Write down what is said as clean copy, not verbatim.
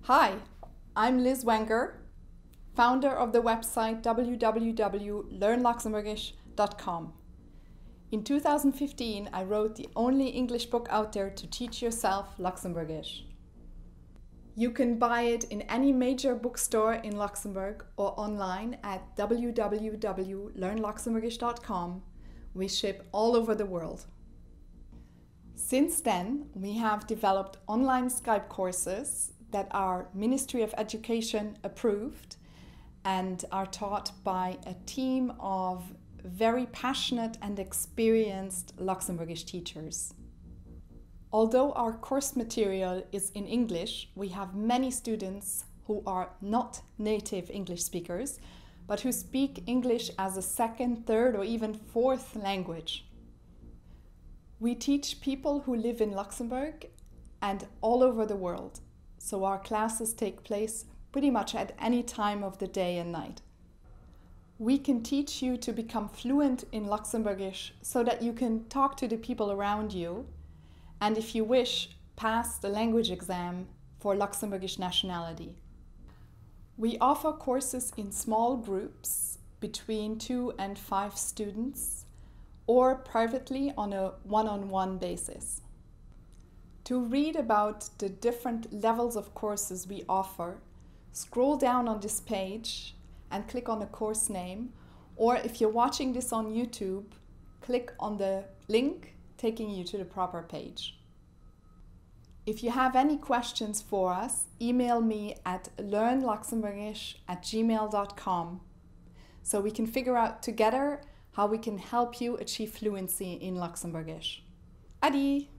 Hi, I'm Liz Wenger, founder of the website www.learnluxembourgish.com. In 2015, I wrote the only English book out there to teach yourself Luxembourgish. You can buy it in any major bookstore in Luxembourg or online at www.learnluxembourgish.com. We ship all over the world. Since then, we have developed online Skype courses that are Ministry of Education approved and are taught by a team of very passionate and experienced Luxembourgish teachers. Although our course material is in English, we have many students who are not native English speakers, but who speak English as a second, third, or even fourth language. We teach people who live in Luxembourg and all over the world, so our classes take place pretty much at any time of the day and night. We can teach you to become fluent in Luxembourgish so that you can talk to the people around you, and if you wish, pass the language exam for Luxembourgish nationality. We offer courses in small groups between 2 and 5 students, or privately on a one-on-one basis. To read about the different levels of courses we offer, scroll down on this page and click on the course name, or if you're watching this on YouTube, click on the link taking you to the proper page. If you have any questions for us, email me at learnluxembourgish@gmail.com so we can figure out together how we can help you achieve fluency in Luxembourgish. Adi!